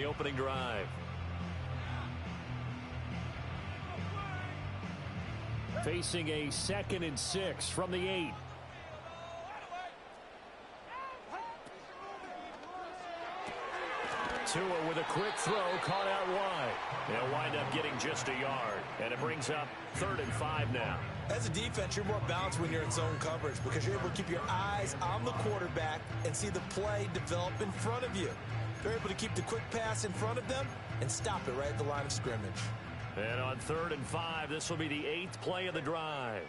The opening drive. Facing a 2nd and 6 from the 8. Tua with a quick throw, caught out wide. They'll wind up getting just a yard, and it brings up 3rd and 5 now. As a defense, you're more balanced when you're in zone coverage because you're able to keep your eyes on the quarterback and see the play develop in front of you. They're able to keep the quick pass in front of them and stop it right at the line of scrimmage. And on 3rd and 5, this will be the 8th play of the drive.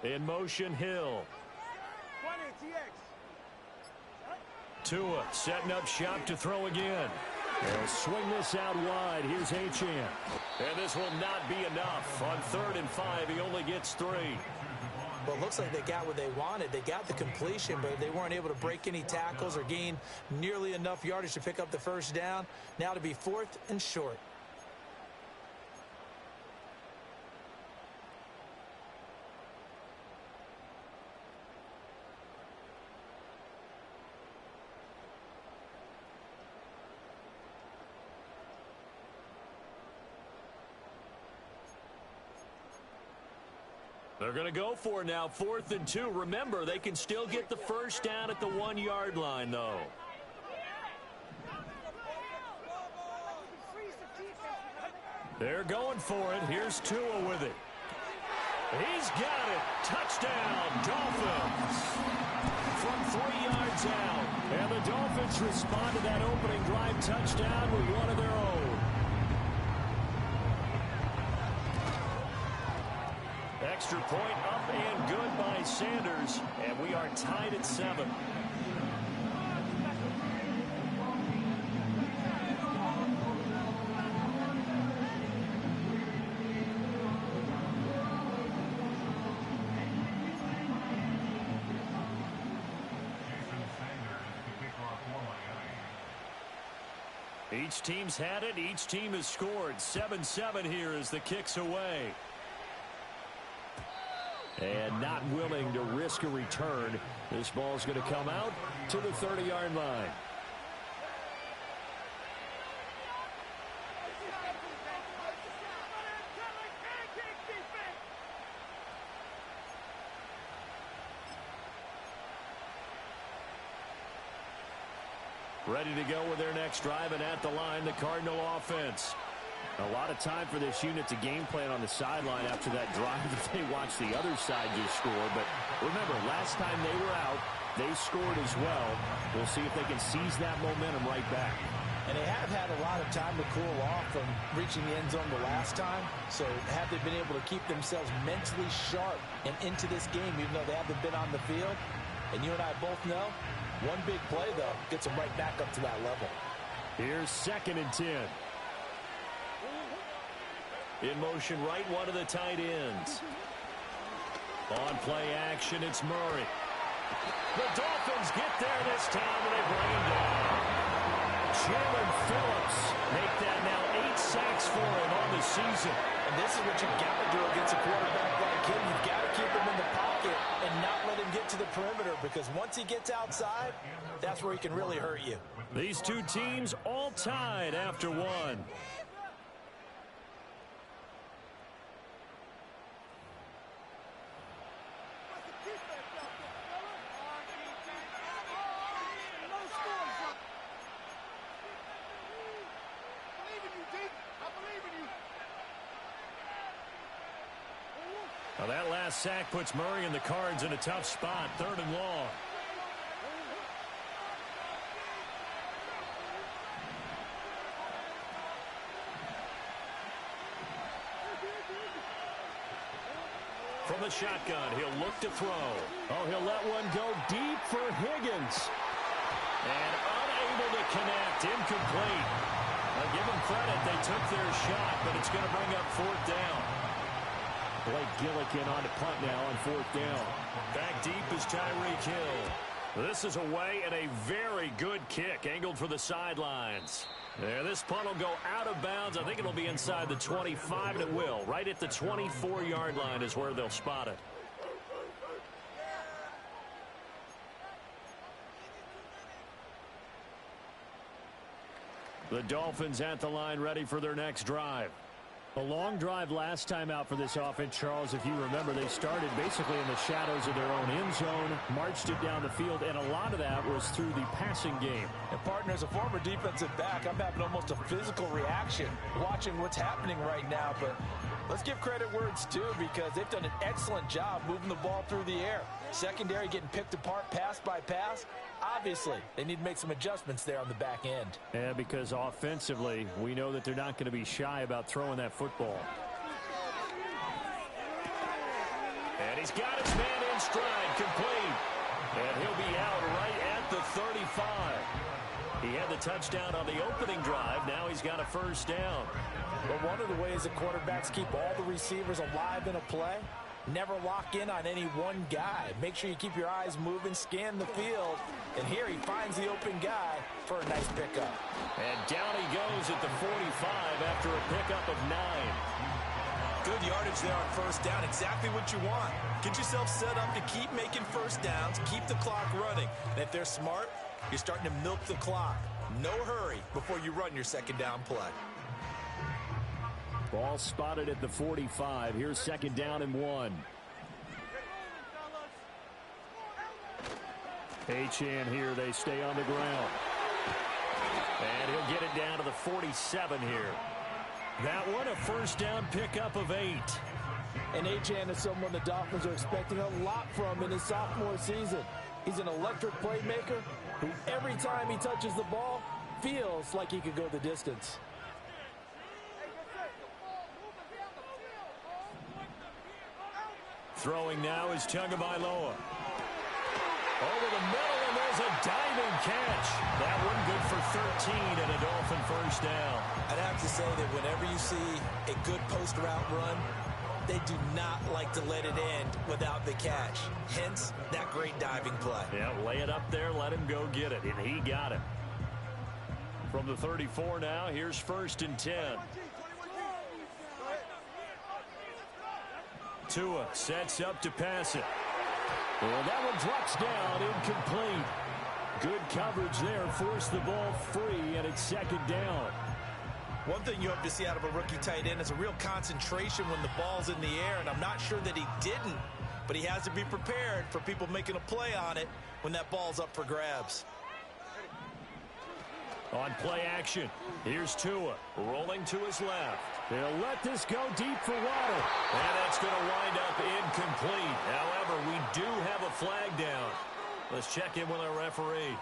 In motion, Hill. Tua setting up shop to throw again. They'll swing this out wide. Here's Achane. And this will not be enough. On 3rd and 5, he only gets 3. Well, it looks like they got what they wanted. They got the completion, but they weren't able to break any tackles or gain nearly enough yardage to pick up the first down. Now to be 4th and short. They're going to go for it now, 4th and 2. Remember, they can still get the first down at the 1-yard line, though. They're going for it. Here's Tua with it. He's got it. Touchdown, Dolphins. From 3 yards out. And the Dolphins respond to that opening drive touchdown with one of their own. Extra point up and good by Sanders, and we are tied at 7. Each team's had it. Each team has scored. 7-7 here as the kick's away. And not willing to risk a return. This ball's going to come out to the 30-yard line. Ready to go with their next drive, and at the line, the Cardinal offense. A lot of time for this unit to game plan on the sideline after that drive that they watched the other side just score. But remember, last time they were out, they scored as well. We'll see if they can seize that momentum right back. And they have had a lot of time to cool off from reaching the end zone the last time. So have they been able to keep themselves mentally sharp and into this game, even though they haven't been on the field? And you and I both know, one big play, though, gets them right back up to that level. Here's 2nd and 10. In motion, right, one of the tight ends. On play action, it's Murray. The Dolphins get there this time, and they bring him down. Jalen Phillips make that now 8 sacks for him on the season. And this is what you got to do against a quarterback like him. You've got to keep him in the pocket and not let him get to the perimeter, because once he gets outside, that's where he can really hurt you. These two teams all tied after one. Now that last sack puts Murray and the Cards in a tough spot, 3rd and long. From the shotgun, he'll look to throw. Oh, he'll let one go deep for Higgins. And unable to connect, incomplete. I'll give them credit, they took their shot, but it's going to bring up 4th down. Blake Gillikin on to punt now on 4th down. Back deep is Tyreek Hill. This is away and a very good kick angled for the sidelines. And this punt will go out of bounds. I think it'll be inside the 25, and it will. Right at the 24-yard line is where they'll spot it. The Dolphins at the line, ready for their next drive. A long drive last time out for this offense, Charles. If you remember, they started basically in the shadows of their own end zone, marched it down the field, and a lot of that was through the passing game. And partner, as a former defensive back, I'm having almost a physical reaction watching what's happening right now. But let's give credit where it's due, because they've done an excellent job moving the ball through the air. Secondary getting picked apart pass by pass. Obviously, they need to make some adjustments there on the back end. Yeah, because offensively, we know that they're not going to be shy about throwing that football. And he's got his man in stride, complete. And he'll be out right at the 35. He had the touchdown on the opening drive. Now he's got a first down. But one of the ways that quarterbacks keep all the receivers alive in a play, never lock in on any one guy. Make sure you keep your eyes moving, scan the field. And here he finds the open guy for a nice pickup. And down he goes at the 45 after a pickup of 9. Good yardage there on first down. Exactly what you want. Get yourself set up to keep making first downs, keep the clock running. And if they're smart, you're starting to milk the clock. No hurry before you run your second down play. Ball spotted at the 45. Here's second down and 1. HN here. They stay on the ground. And he'll get it down to the 47 here. That one, a first down pickup of 8. And HN is someone the Dolphins are expecting a lot from in his sophomore season. He's an electric playmaker who every time he touches the ball feels like he could go the distance. Throwing now is Tagovailoa. Over the middle, and there's a diving catch. That one good for 13 and a Dolphin first down. I'd have to say that whenever you see a good post route run, they do not like to let it end without the catch. Hence, that great diving play. Yeah, lay it up there, let him go get it, and he got it. From the 34 now, here's first and 10. Tua sets up to pass it. Well, that one drops down, incomplete. Good coverage there, forced the ball free, and it's second down. One thing you hope to see out of a rookie tight end is a real concentration when the ball's in the air, and I'm not sure that he didn't, but he has to be prepared for people making a play on it when that ball's up for grabs. On play action, here's Tua, rolling to his left. They'll let this go deep for Waddle. And that's going to wind up incomplete. However, we do have a flag down. Let's check in with our referee.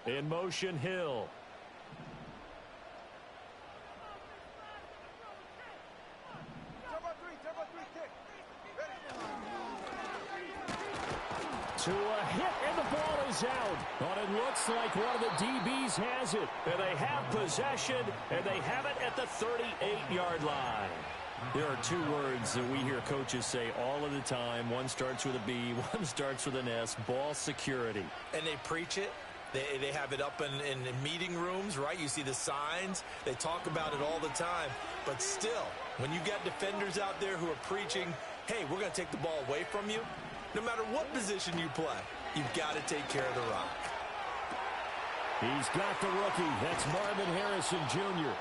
In motion, Hill. To a hit, and the ball is out. But it looks like one of the DBs has it. And they have possession, and they have it at the 38-yard line. There are two words that we hear coaches say all of the time. One starts with a B, one starts with an S, ball security. And they preach it. They have it up in meeting rooms, right? You see the signs. They talk about it all the time. But still, when you got defenders out there who are preaching, hey, we're going to take the ball away from you, no matter what position you play, you've got to take care of the rock. He's got the rookie. That's Marvin Harrison Jr.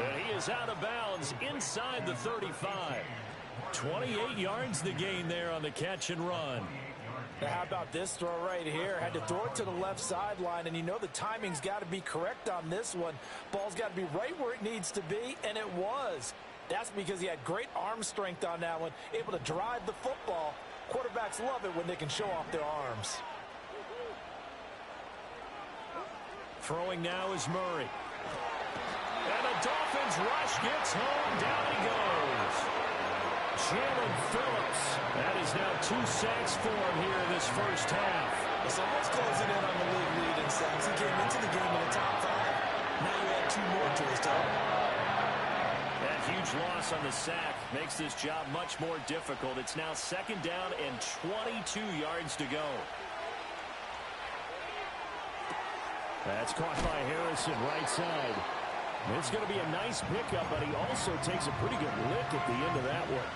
And he is out of bounds inside the 35. 28 yards the gain there on the catch and run. Now how about this throw right here? Had to throw it to the left sideline, and you know the timing's got to be correct on this one. Ball's got to be right where it needs to be, and it was. That's because he had great arm strength on that one, able to drive the football. Quarterbacks love it when they can show off their arms. Throwing now is Murray. And the Dolphins rush gets home. Down he goes. Jalen Phillips. That is now 2 sacks for him here in this first half. Someone's closing in on the league lead in sacks. He came into the game in the top 5. Now you add 2 more to his total. That huge loss on the sack makes this job much more difficult. It's now 2nd down and 22 yards to go. That's caught by Harrison, right side. It's going to be a nice pickup, but he also takes a pretty good lick at the end of that one.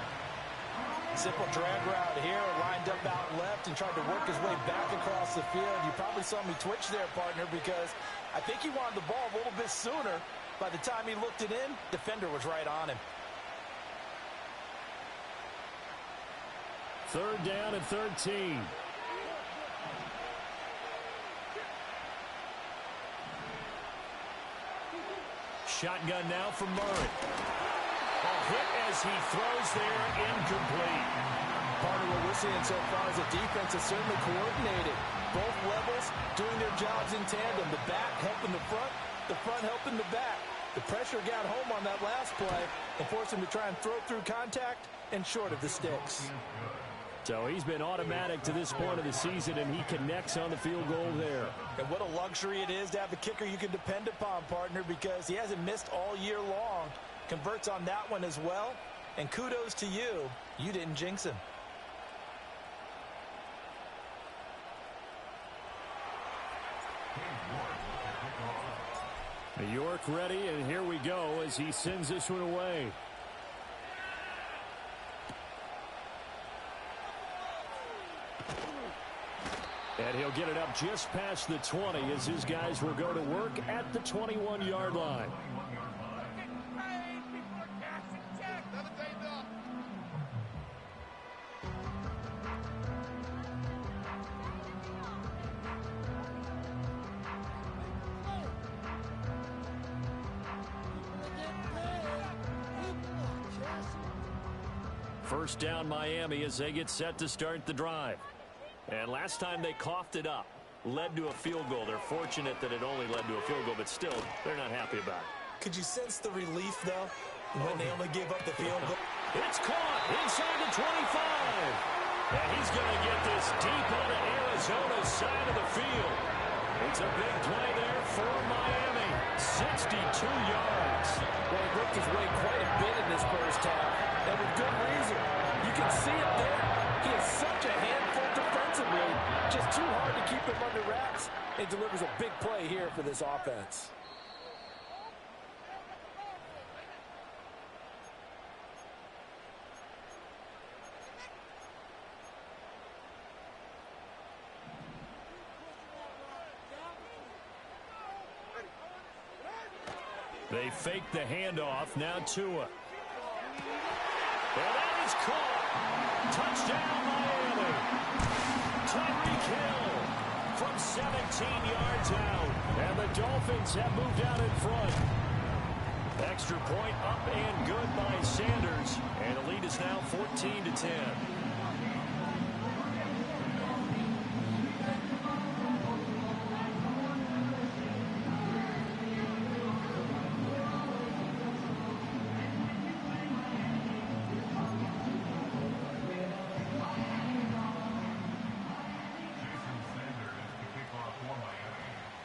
Simple drag route here, lined up out left and tried to work his way back across the field. You probably saw me twitch there, partner, because I think he wanted the ball a little bit sooner. By the time he looked it in, defender was right on him. 3rd down and 13. Shotgun now from Murray. A hit as he throws there, incomplete. Partner, what we're seeing so far is a defense that's certainly coordinated. Both levels doing their jobs in tandem. The back helping the front helping the back. The pressure got home on that last play and forced him to try and throw through contact and short of the sticks. So he's been automatic to this point of the season, and he connects on the field goal there. And what a luxury it is to have a kicker you can depend upon, partner, because he hasn't missed all year long. Converts on that one as well. And kudos to you. You didn't jinx him. New York ready, and here we go as he sends this one away. And he'll get it up just past the 20 as his guys will go to work at the 21-yard line. First down Miami as they get set to start the drive. And last time they coughed it up, led to a field goal. They're fortunate that it only led to a field goal, but still, they're not happy about it. Could you sense the relief, though, when they only gave up the field goal? It's caught inside the 25. And he's going to get this deep onto Arizona's side of the field. It's a big play there for Miami. 62 yards. Well, he worked his way quite a bit in this first half, and with good reason. You can see it there. He is such a handful defensively. Just too hard to keep him under wraps. It delivers a big play here for this offense. They fake the handoff. Now Tua. And that is caught. Touchdown, Miami. Tyreek Hill from 17 yards out. And the Dolphins have moved out in front. Extra point up and good by Sanders. And the lead is now 14-10.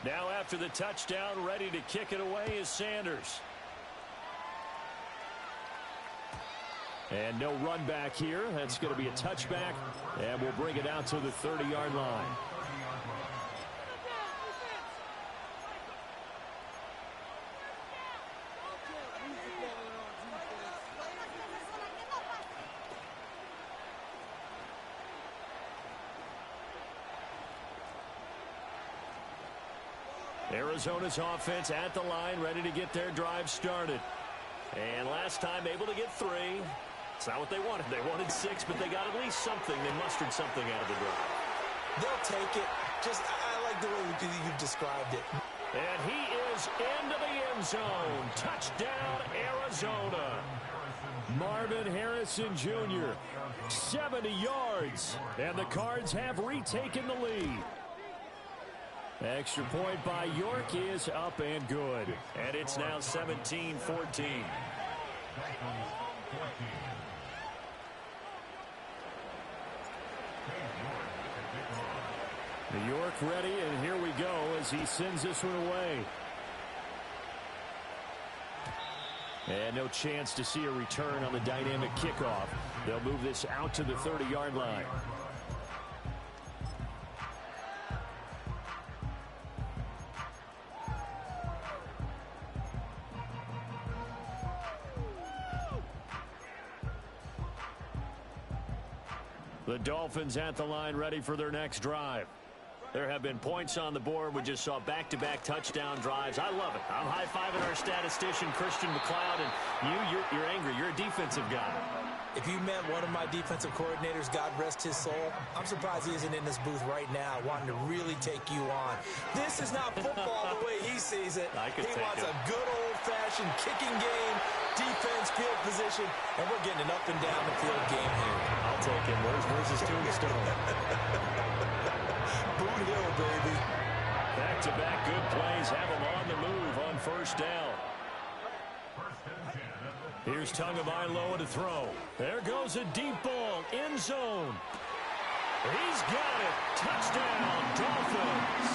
Now after the touchdown, ready to kick it away is Sanders. And no run back here. That's going to be a touchback. And we'll bring it out to the 30-yard line. Arizona's offense at the line, ready to get their drive started. And last time able to get 3. It's not what they wanted. They wanted 6, but they got at least something. They mustered something out of the drive. They'll take it. Just, I like the way you've described it. And he is into the end zone. Touchdown, Arizona. Marvin Harrison Jr., 70 yards. And the Cards have retaken the lead. Extra point by York is up and good. And it's now 17-14. New York ready, and here we go as he sends this one away. And no chance to see a return on the dynamic kickoff. They'll move this out to the 30-yard line. The Dolphins at the line, ready for their next drive. There have been points on the board. We just saw back-to-back touchdown drives. I love it. I'm high-fiving our statistician, Christian McLeod, and you're angry. You're a defensive guy. If you met one of my defensive coordinators, God rest his soul, I'm surprised he isn't in this booth right now wanting to really take you on. This is not football the way he sees it. He wants a good old-fashioned kicking game, defense, field position, and we're getting an up-and-down-the-field game here. I'll take him. Where's his tombstone? Boot Hill, baby. Back-to-back good plays have him on the move on first down. Here's Tagovailoa to throw. There goes a deep ball, end zone. He's got it. Touchdown, Dolphins.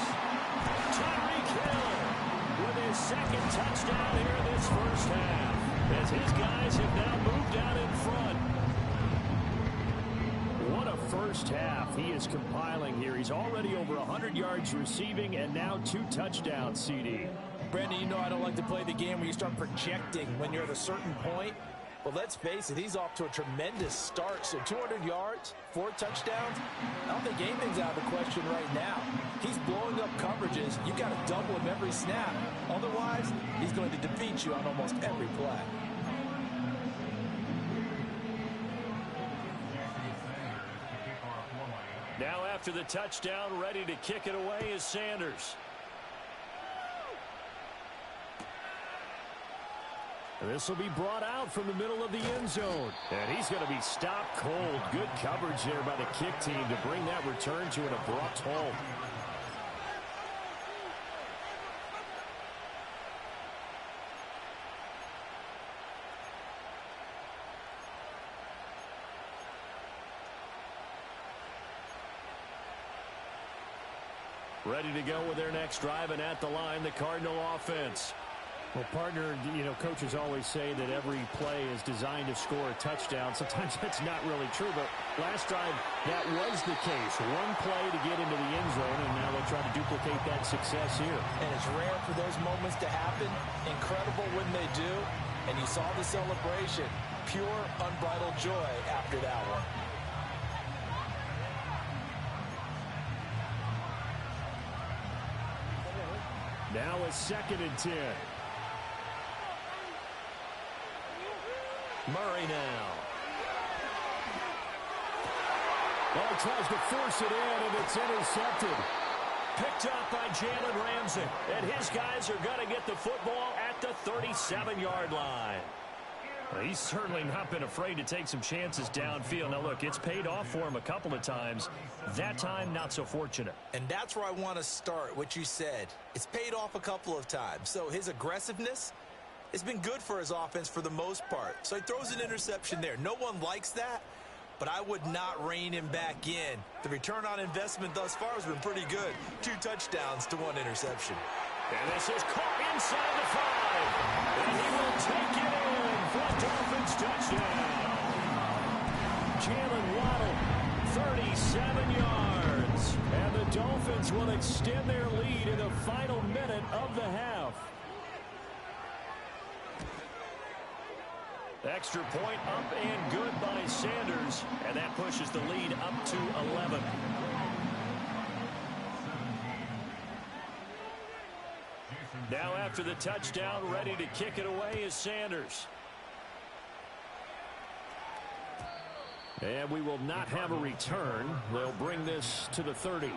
Tyreek Hill with his second touchdown here in this first half, as his guys have now moved out in front. What a first half he is compiling here. He's already over 100 yards receiving and now 2 touchdowns, CD. Brandon, you know I don't like to play the game where you start projecting when you're at a certain point. Well, let's face it, he's off to a tremendous start. So 200 yards, 4 touchdowns. I don't think anything's out of the question right now. He's blowing up coverages. You got to double him every snap. Otherwise, he's going to defeat you on almost every play. Now after the touchdown, ready to kick it away is Sanders. This will be brought out from the middle of the end zone. And he's going to be stopped cold. Good coverage there by the kick team to bring that return to an abrupt halt. Ready to go with their next drive, and at the line, the Cardinal offense. Well, partner, coaches always say that every play is designed to score a touchdown. Sometimes that's not really true, but last drive, that was the case. One play to get into the end zone, and now they'll try to duplicate that success here. And it's rare for those moments to happen. Incredible when they do. And you saw the celebration. Pure, unbridled joy after that one. Now a 2nd and 10. Murray now. Well, he tries to force it in, and it's intercepted. Picked up by Jalen Ramsey. And his guys are going to get the football at the 37-yard line. Well, he's certainly not been afraid to take some chances downfield. Now, look, it's paid off for him a couple of times. That time, not so fortunate. And that's where I want to start, what you said. It's paid off a couple of times. So his aggressiveness, it's been good for his offense for the most part. So he throws an interception there. No one likes that, but I would not rein him back in. The return on investment thus far has been pretty good. 2 touchdowns to 1 interception. And this is caught inside the 5. And he will take it in for a Dolphins touchdown. Jalen Waddle, 37 yards. And the Dolphins will extend their lead in the final minute of the half. Extra point up and good by Sanders, and that pushes the lead up to 11. Now after the touchdown, ready to kick it away is Sanders. And we will not have a return. They'll bring this to the 30.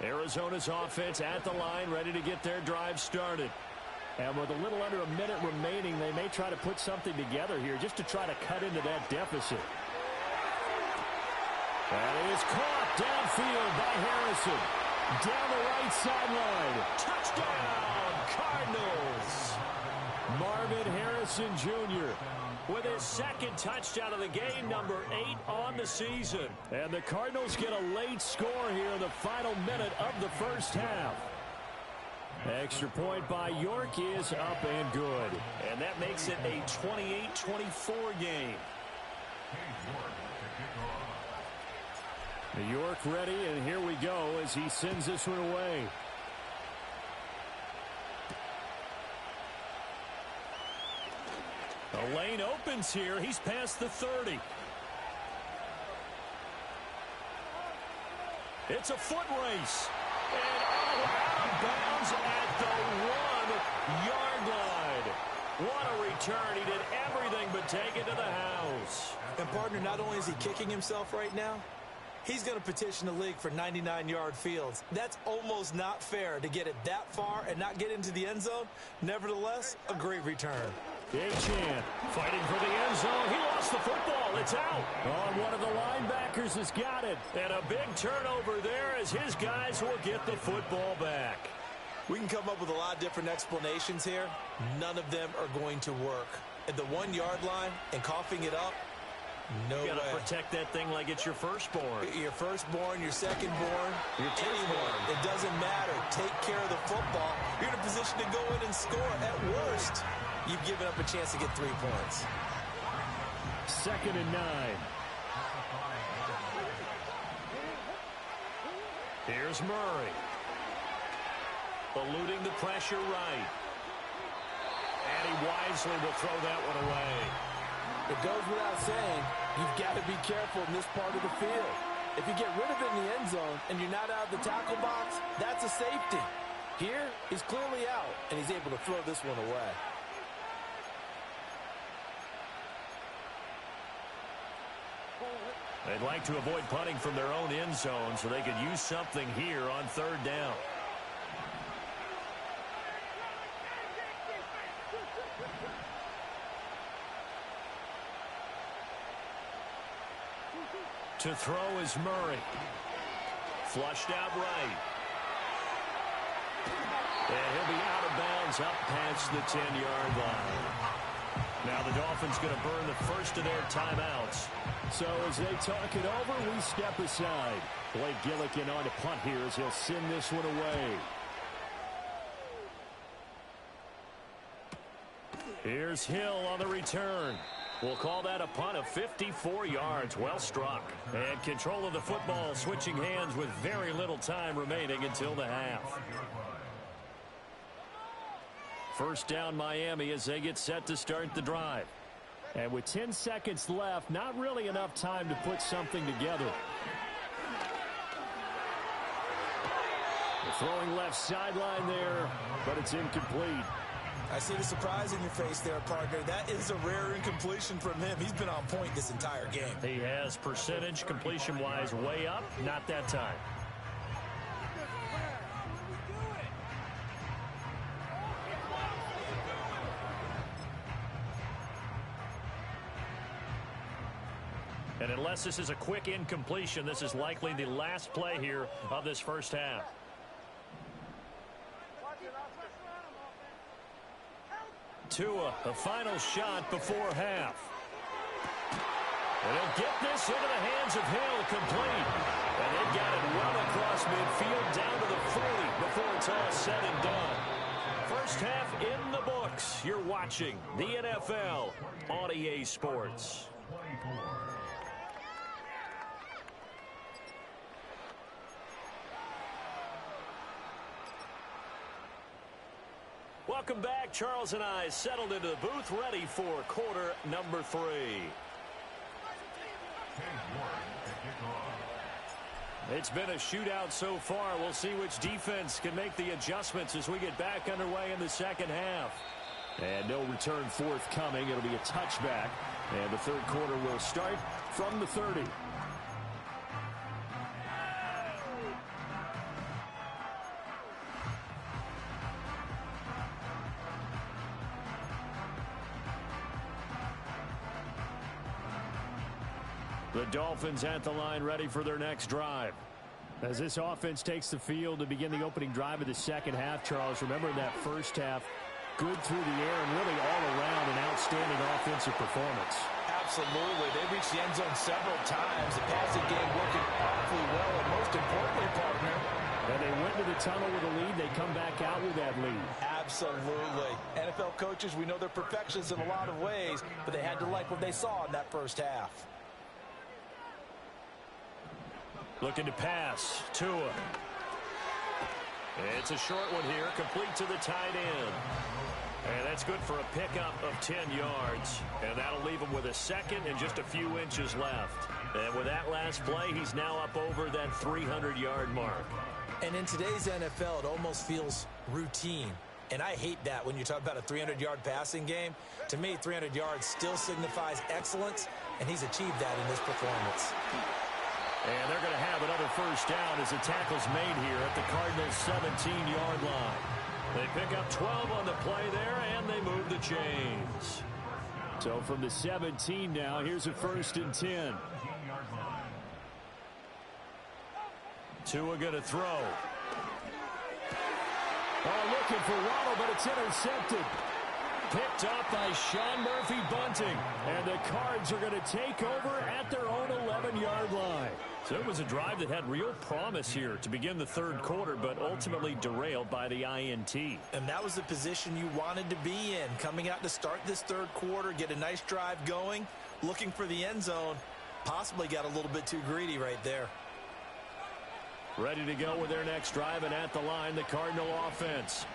Arizona's offense at the line, ready to get their drive started. And with a little under a minute remaining, they may try to put something together here just to try to cut into that deficit. That is caught downfield by Harrison. Down the right sideline. Touchdown, Cardinals. Marvin Harrison Jr. with his second touchdown of the game, number 8 on the season. And the Cardinals get a late score here in the final minute of the first half. Extra point by York is up and good. And that makes it a 28-24 game. York ready, and here we go as he sends this one away. The lane opens here. He's past the 30. It's a foot race. And out of bounds at the 1-yard line. What a return. He did everything but take it to the house. And, partner, not only is he kicking himself right now, he's going to petition the league for 99-yard fields. That's almost not fair to get it that far and not get into the end zone. Nevertheless, a great return. Achan fighting for the end zone. He lost the football. It's out. Oh, one of the linebackers has got it. And a big turnover there as his guys will get the football back. We can come up with a lot of different explanations here. None of them are going to work. At the 1-yard line and coughing it up, no way. You gotta protect that thing like it's your firstborn. Your firstborn, your secondborn, your anyone. It doesn't matter. Take care of the football. You're in a position to go in and score. At worst, you've given up a chance to get 3 points. 2nd and 9. Here's Murray. Eluding the pressure right. And he wisely will throw that one away. It goes without saying, you've got to be careful in this part of the field. If you get rid of it in the end zone and you're not out of the tackle box, that's a safety. Here, he's clearly out, and he's able to throw this one away. They'd like to avoid punting from their own end zone so they could use something here on 3rd down. To throw is Murray. Flushed out right. And he'll be out of bounds up past the 10-yard line. Now the Dolphins going to burn the first of their timeouts. So as they talk it over, we step aside. Blake Gillikin on to punt here as he'll send this one away. Here's Hill on the return. We'll call that a punt of 54 yards. Well struck. And control of the football switching hands with very little time remaining until the half. First down Miami as they get set to start the drive. And with 10 seconds left, not really enough time to put something together. The throwing left sideline there, but it's incomplete. I see the surprise in your face there, partner. That is a rare incompletion from him. He's been on point this entire game. He has percentage completion-wise way up, not that time. And unless this is a quick incompletion, this is likely the last play here of this first half. Tua, a final shot before half. And he'll get this into the hands of Hill, complete. And they've got it well across midfield down to the 40 before it's all said and done. First half in the books. You're watching the NFL on EA Sports. Welcome back. Charles and I settled into the booth, ready for quarter number 3. It's been a shootout so far. We'll see which defense can make the adjustments as we get back underway in the second half. And no return forthcoming. It'll be a touchback. And the third quarter will start from the 30. The Dolphins at the line, ready for their next drive. As this offense takes the field to begin the opening drive of the second half, Charles, remember in that first half, good through the air and really all around an outstanding offensive performance. Absolutely. They reached the end zone several times. The passing game working awfully well, and most importantly, partner, and they went to the tunnel with a lead. They come back out with that lead. Absolutely. NFL coaches, we know they're perfectionists in a lot of ways, but they had to like what they saw in that first half. Looking to pass. Tua. It's a short one here, complete to the tight end. And that's good for a pickup of 10 yards. And that'll leave him with a second and just a few inches left. And with that last play, he's now up over that 300-yard mark. And in today's NFL, it almost feels routine. And I hate that when you talk about a 300-yard passing game. To me, 300 yards still signifies excellence, and he's achieved that in this performance. And they're going to have another first down as the tackle's made here at the Cardinals' 17-yard line. They pick up 12 on the play there, and they move the chains. So from the 17 now, here's a 1st and 10. Tua going to throw. Oh, looking for Waddle, but it's intercepted. Picked up by Sean Murphy-Bunting. And the Cards are going to take over at their own 11-yard line. So it was a drive that had real promise here to begin the third quarter, but ultimately derailed by the INT. And that was the position you wanted to be in. Coming out to start this third quarter, get a nice drive going, looking for the end zone. Possibly got a little bit too greedy right there. Ready to go with their next drive, and at the line, the Cardinal offense.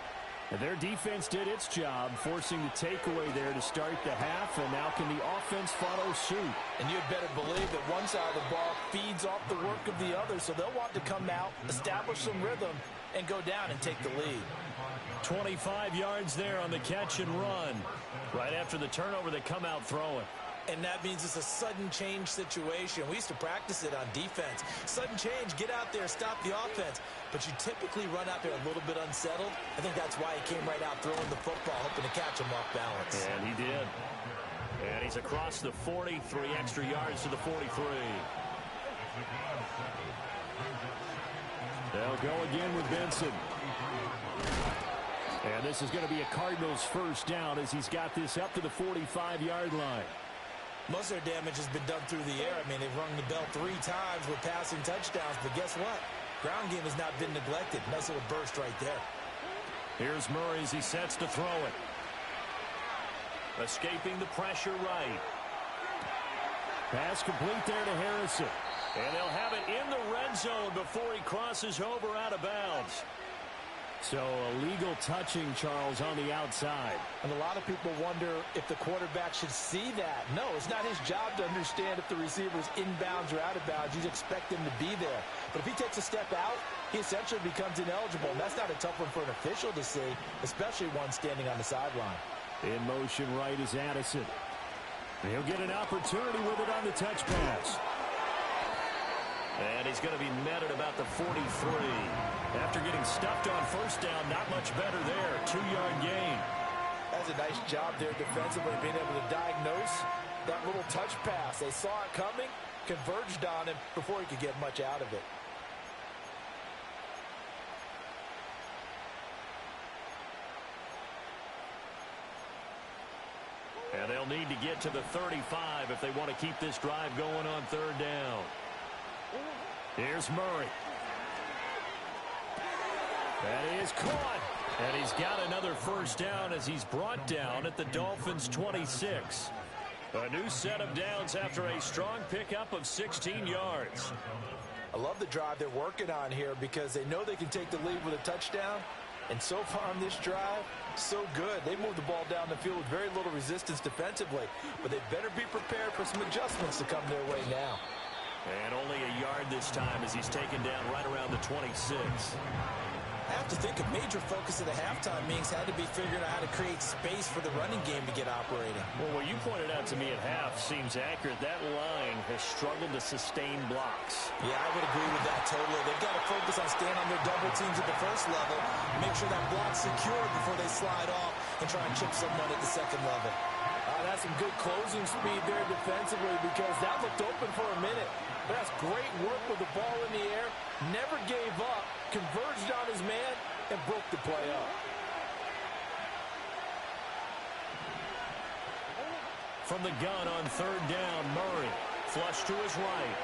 And their defense did its job, forcing the takeaway there to start the half, and now can the offense follow suit? And you'd better believe that one side of the ball feeds off the work of the other, so they'll want to come out, establish some rhythm, and go down and take the lead. 25 yards there on the catch and run. Right after the turnover, they come out throwing. And that means it's a sudden change situation. We used to practice it on defense. Sudden change, get out there, stop the offense. But you typically run out there a little bit unsettled. I think that's why he came right out throwing the football, hoping to catch him off balance. And he did. And he's across the 40, 3 extra yards to the 43. They'll go again with Benson. And this is going to be a Cardinals first down as he's got this up to the 45-yard line. Most of their damage has been done through the air. I mean, they've rung the bell 3 times with passing touchdowns, but guess what? Ground game has not been neglected. Nice little burst right there. Here's Murray as he sets to throw it. Escaping the pressure right. Pass complete there to Harrison. And they'll have it in the red zone before he crosses over out of bounds. So illegal touching, Charles, on the outside. And a lot of people wonder if the quarterback should see that. No, it's not his job to understand if the receiver's inbounds or out of bounds. You expect him to be there. But if he takes a step out, he essentially becomes ineligible. And that's not a tough one for an official to see, especially one standing on the sideline. In motion right is Addison. He'll get an opportunity with it on the touch pass. And he's going to be met at about the 43. After getting stuffed on first down, not much better there. 2-yard gain. That's a nice job there defensively, being able to diagnose that little touch pass. They saw it coming, converged on him before he could get much out of it. And they'll need to get to the 35 if they want to keep this drive going on third down. Here's Murray. That is caught. And he's got another first down as he's brought down at the Dolphins' 26. A new set of downs after a strong pickup of 16 yards. I love the drive they're working on here because they know they can take the lead with a touchdown. And so far on this drive, so good. They moved the ball down the field with very little resistance defensively. But they better be prepared for some adjustments to come their way now. And only a yard this time as he's taken down right around the 26. I have to think a major focus of the halftime meetings had to be figuring out how to create space for the running game to get operating. Well, what you pointed out to me at half seems accurate. That line has struggled to sustain blocks. Yeah, I would agree with that totally. They've got to focus on staying on their double teams at the first level, make sure that block's secured before they slide off and try and chip someone at the second level. That's some good closing speed there defensively because that looked open for a minute. That's great work with the ball in the air. Never gave up, converged on his man, and broke the play up. from the gun on third down. Murray, flush to his right.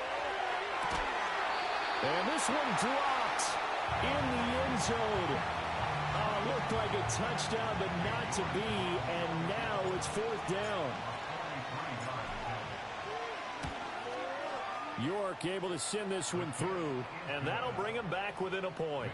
And this one dropped in the end zone. Looked like a touchdown, but not to be, and now it's fourth down. York able to send this one through, and that'll bring him back within a point.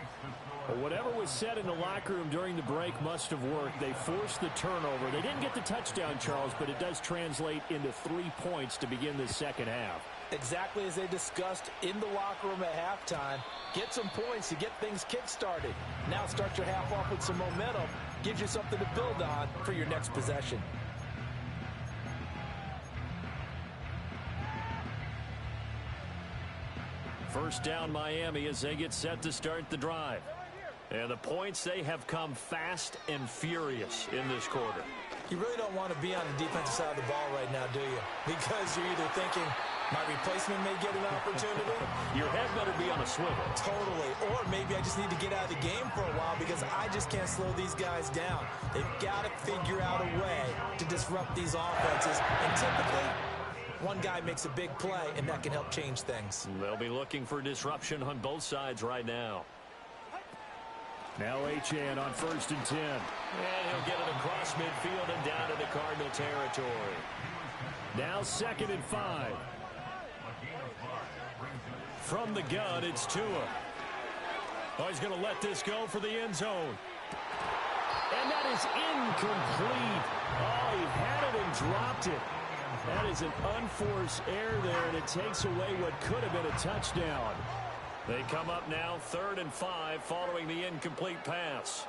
But whatever was said in the locker room during the break must have worked. They forced the turnover. They didn't get the touchdown, Charles, but it does translate into 3 points to begin the second half. Exactly as they discussed in the locker room at halftime. Get some points to get things kick-started. Now start your half off with some momentum. Gives you something to build on for your next possession. First down Miami as they get set to start the drive. And the points, they have come fast and furious in this quarter. You really don't want to be on the defensive side of the ball right now, do you? Because you're either thinking, my replacement may get an opportunity. Your head better be on a swivel. Totally. Or maybe I just need to get out of the game for a while because I just can't slow these guys down. They've got to figure out a way to disrupt these offenses. And typically, one guy makes a big play, and that can help change things. They'll be looking for disruption on both sides right now. Now HN on 1st and 10. And he'll get it across midfield and down into Cardinal territory. Now 2nd and 5. From the gun, it's Tua. Oh, he's going to let this go for the end zone. And that is incomplete. Oh, he had it and dropped it. That is an unforced error there, and it takes away what could have been a touchdown. They come up now 3rd and 5 following the incomplete pass.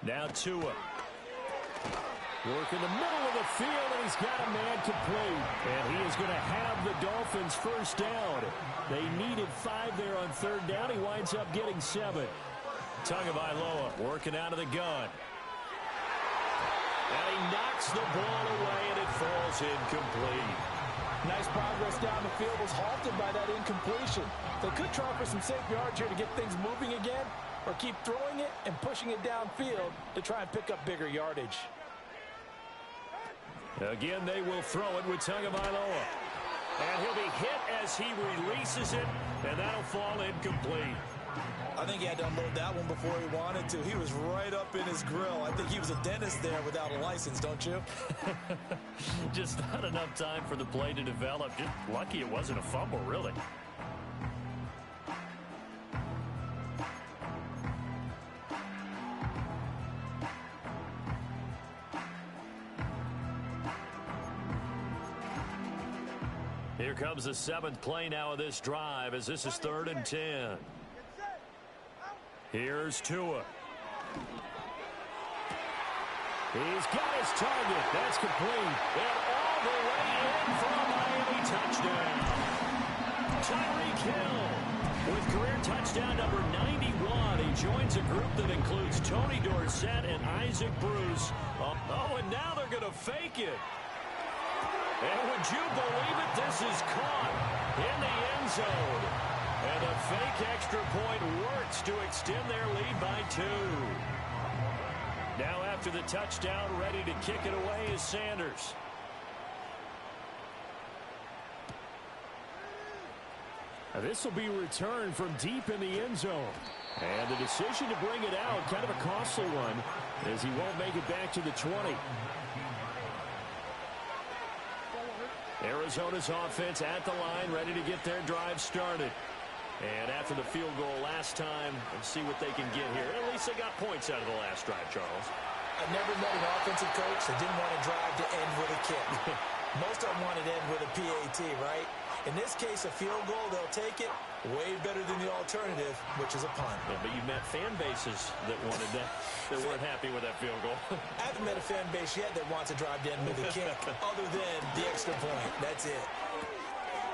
Now Tua. Work in the middle of the field, and he's got a man complete. And he is going to have the Dolphins first down. They needed 5 there on 3rd down. He winds up getting 7. Tagovailoa working out of the gun. And he knocks the ball away, and it falls incomplete. Nice progress down the field was halted by that incompletion. They could try for some safe yards here to get things moving again, or keep throwing it and pushing it downfield to try and pick up bigger yardage. Again, they will throw it with Tagovailoa. And he'll be hit as he releases it, and that'll fall incomplete. I think he had to unload that one before he wanted to. He was right up in his grill. I think he was a dentist there without a license, don't you? Just not enough time for the play to develop. Just lucky it wasn't a fumble, really. Here comes the 7th play now of this drive as this is 3rd and 10. Here's Tua. He's got his target. That's complete. And all the way in for a Miami touchdown. Tyreek Hill with career touchdown number 91. He joins a group that includes Tony Dorsett and Isaac Bruce. Oh, and now they're going to fake it. And would you believe it? This is caught in the end zone. And a fake extra point works to extend their lead by 2. Now after the touchdown, ready to kick it away is Sanders. Now this will be returned from deep in the end zone. And the decision to bring it out, kind of a costly one, as he won't make it back to the 20. Arizona's offense at the line, ready to get their drive started. And after the field goal last time, let's see what they can get here. At least they got points out of the last drive, Charles. I've never met an offensive coach that didn't want to drive to end with a kick. Most of them wanted to end with a PAT, right? In this case, a field goal, they'll take it. Way better than the alternative, which is a punt. Yeah, but you've met fan bases that wanted that, that weren't happy with that field goal. I haven't met a fan base yet that wants to drive to end with a kick, other than the extra point. That's it.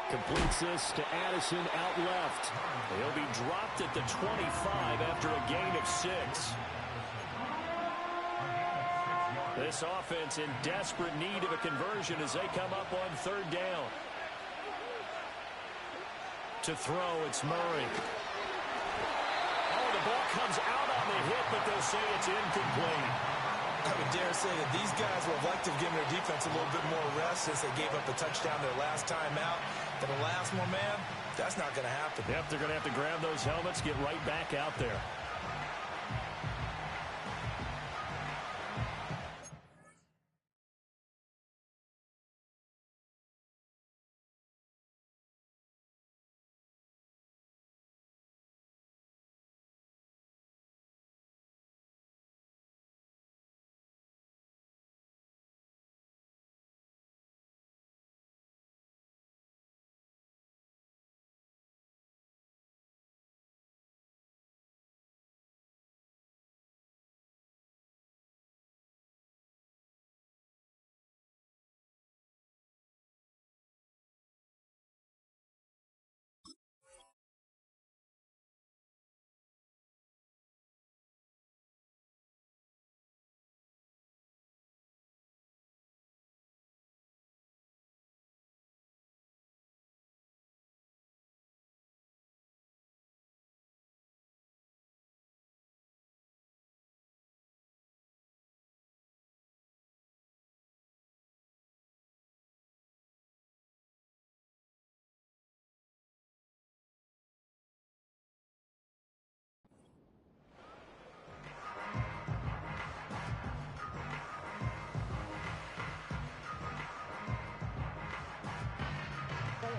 Completes this to Addison out left. He'll be dropped at the 25 after a gain of 6. This offense in desperate need of a conversion as they come up on 3rd down. To throw, it's Murray. Oh, the ball comes out on the hit, but they will say it's incomplete. I would dare say that these guys would have liked to have given their defense a little bit more rest since they gave up a touchdown their last time out. For the last one, man, that's not going to happen. Yep, they're going to have to grab those helmets, get right back out there.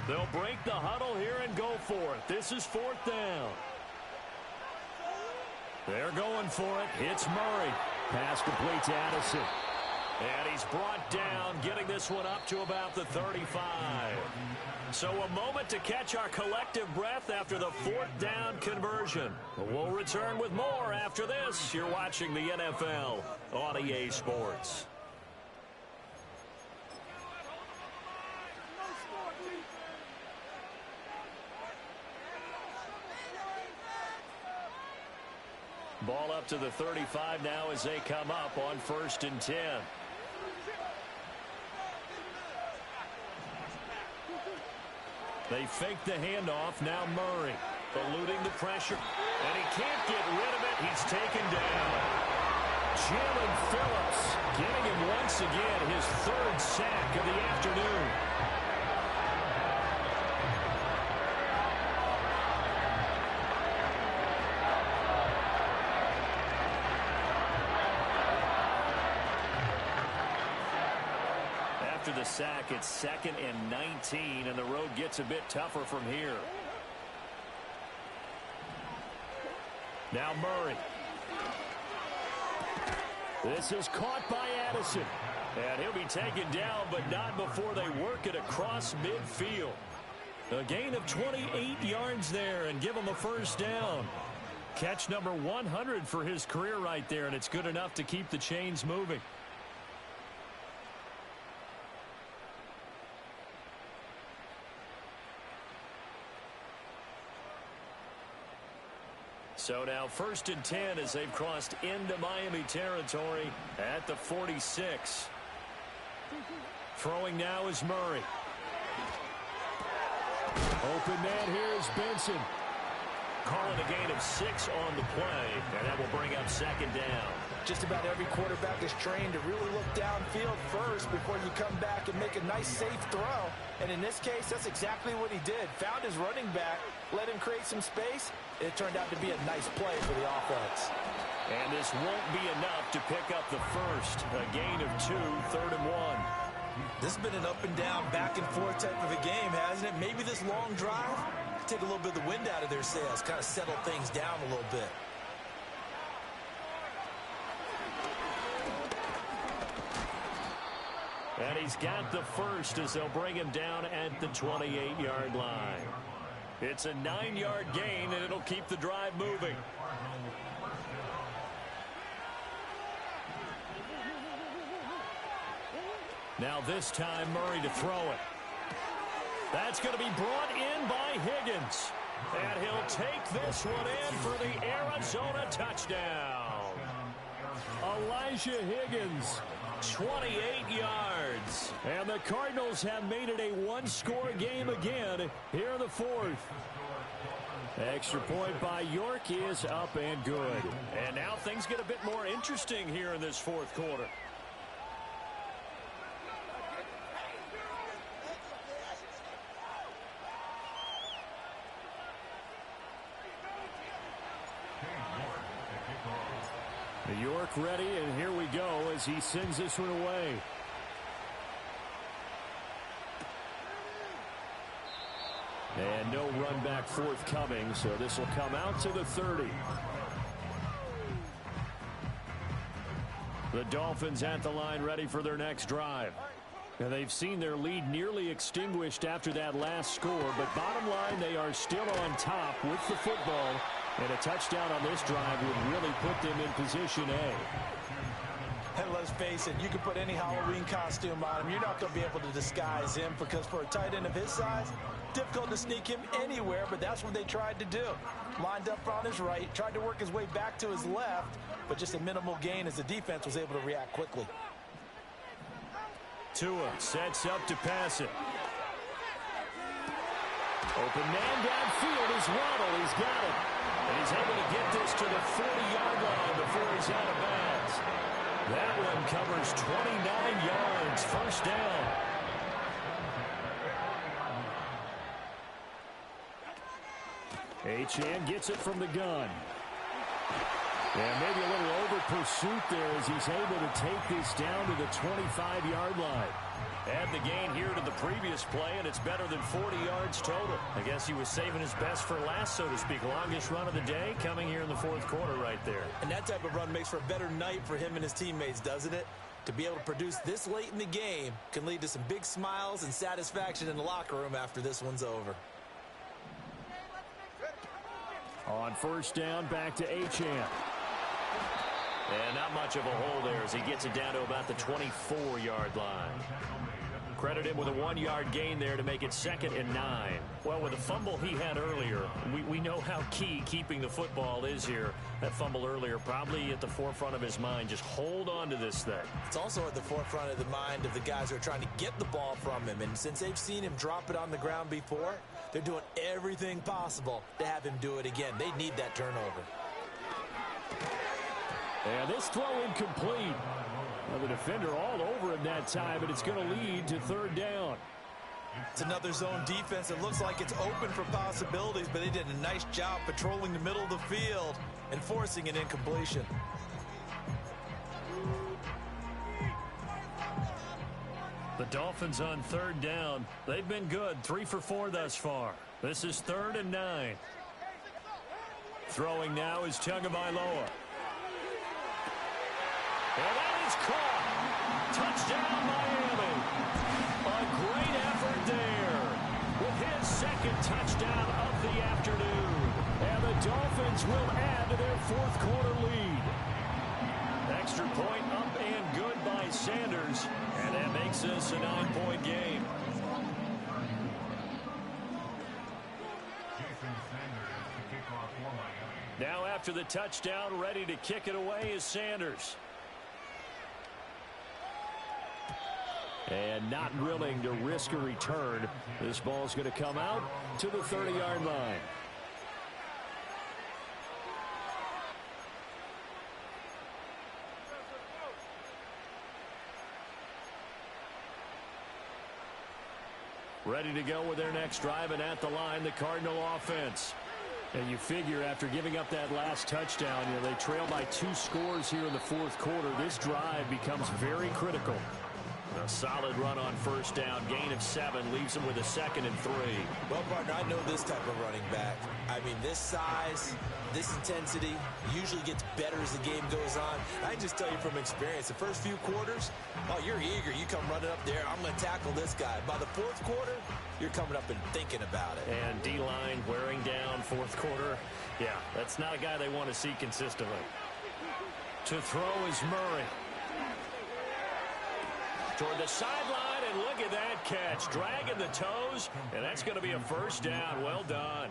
They'll break the huddle here and go for it. This is 4th down. They're going for it. It's Murray. Pass complete to Addison. And he's brought down, getting this one up to about the 35. So a moment to catch our collective breath after the 4th down conversion. We'll return with more after this. You're watching the NFL on EA Sports. Ball up to the 35 now as they come up on 1st and 10. They fake the handoff. Now Murray eluding the pressure. And he can't get rid of it. He's taken down. Jalen Phillips getting him once again his 3rd sack of the afternoon. After the sack, it's 2nd and 19, and the road gets a bit tougher from here. Now Murray. This is caught by Addison. And he'll be taken down, but not before they work it across midfield. A gain of 28 yards there and give him a 1st down. Catch number 100 for his career right there, and it's good enough to keep the chains moving. So now 1st and 10 as they've crossed into Miami territory at the 46. Throwing now is Murray. Open man here is Benson. Calling a gain of 6 on the play, and that will bring up 2nd down. Just about every quarterback is trained to really look downfield first before you come back and make a nice, safe throw. And in this case, that's exactly what he did. Found his running back, let him create some space. It turned out to be a nice play for the offense. And this won't be enough to pick up the first. A gain of 2, 3rd and 1. This has been an up and down, back and forth type of a game, hasn't it? Maybe this long drive, take a little bit of the wind out of their sails, kind of settle things down a little bit. And he's got the first as they'll bring him down at the 28-yard line. It's a 9-yard gain, and it'll keep the drive moving. Now this time, Murray to throw it. That's going to be brought in by Higgins. And he'll take this one in for the Arizona touchdown. Elijah Higgins, 28 yards. And the Cardinals have made it a one-score game again here in the 4th. Extra point by York is up and good. And now things things get a bit more interesting here in this fourth quarter. York ready, and here we go as he sends this one away. And no run back forthcoming, so this will come out to the 30. The Dolphins at the line ready for their next drive. Now they've seen their lead nearly extinguished after that last score, but bottom line, they are still on top with the football, and a touchdown on this drive would really put them in position A. And let's face it, you can put any Halloween costume on him. You're not going to be able to disguise him, because for a tight end of his size, difficult to sneak him anywhere, but that's what they tried to do. Lined up on his right, tried to work his way back to his left, but just a minimal gain as the defense was able to react quickly. Tua sets up to pass it. Open man downfield is Waddle. He's got it. And he's able to get this to the 40-yard line before he's out of bounds. That one covers 29 yards. First down. Achane gets it from the gun. And maybe a little over pursuit there as he's able to take this down to the 25-yard line. Add the gain here to the previous play, and it's better than 40 yards total. I guess he was saving his best for last, so to speak. Longest run of the day coming here in the fourth quarter right there. And that type of run makes for a better night for him and his teammates, doesn't it? To be able to produce this late in the game can lead to some big smiles and satisfaction in the locker room after this one's over. On first down, back to Achane. And not much of a hole there as he gets it down to about the 24-yard line. Credit him with a 1-yard gain there to make it 2nd and 9. Well, with the fumble he had earlier, we know how key keeping the football is here. That fumble earlier probably at the forefront of his mind. Just hold on to this thing. It's also at the forefront of the mind of the guys who are trying to get the ball from him. And since they've seen him drop it on the ground before, they're doing everything possible to have him do it again. They need that turnover. And this throw incomplete. Well, the defender all over him that time, but it's going to lead to 3rd down. It's another zone defense. It looks like it's open for possibilities, but they did a nice job patrolling the middle of the field and forcing an incompletion. The Dolphins on 3rd down. They've been good, 3 for 4 thus far. This is 3rd and 9. Throwing now is Tagovailoa. And that is caught. Touchdown, Miami. A great effort there with his 2nd touchdown of the afternoon. And the Dolphins will add to their 4th quarter lead. Extra point up and good by Sanders. And that makes this a 9-point game. Now after the touchdown, ready to kick it away is Sanders. And not willing to risk a return. This ball's going to come out to the 30-yard line. Ready to go with their next drive, and at the line, the Cardinal offense. And you figure after giving up that last touchdown, they trail by 2 scores here in the 4th quarter. This drive becomes very critical. A solid run on first down, gain of 7, leaves him with a 2nd and 3. Well, partner, I know this type of running back. I mean, this size, this intensity usually gets better as the game goes on. I can just tell you from experience, the first few quarters, oh, you're eager. You come running up there, I'm going to tackle this guy. By the 4th quarter, you're coming up and thinking about it. And D-line wearing down 4th quarter. Yeah, that's not a guy they want to see consistently. To throw is Murray. Toward the sideline, and look at that catch. Dragging the toes, and that's going to be a first down. Well done.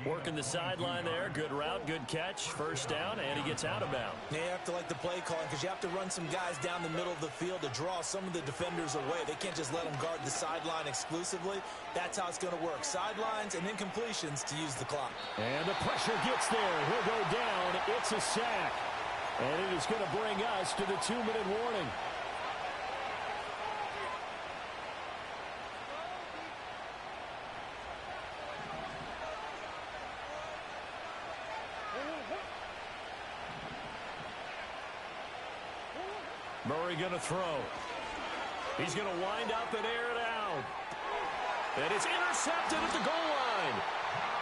Working the sideline there. Good route, good catch. First down, and he gets out of bounds. You have to like the play calling because you have to run some guys down the middle of the field to draw some of the defenders away. They can't just let them guard the sideline exclusively. That's how it's going to work. Sidelines and then completions to use the clock. And the pressure gets there. He'll go down. It's a sack. And it is going to bring us to the 2-minute warning. Murray going to throw. He's going to wind up and air it out. And it's intercepted at the goal line.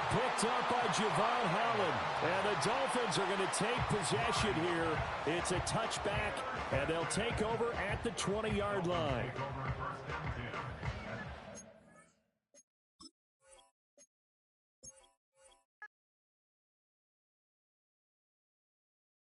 Picked up by Javon Holland. And the Dolphins are going to take possession here. It's a touchback, and they'll take over at the 20-yard line.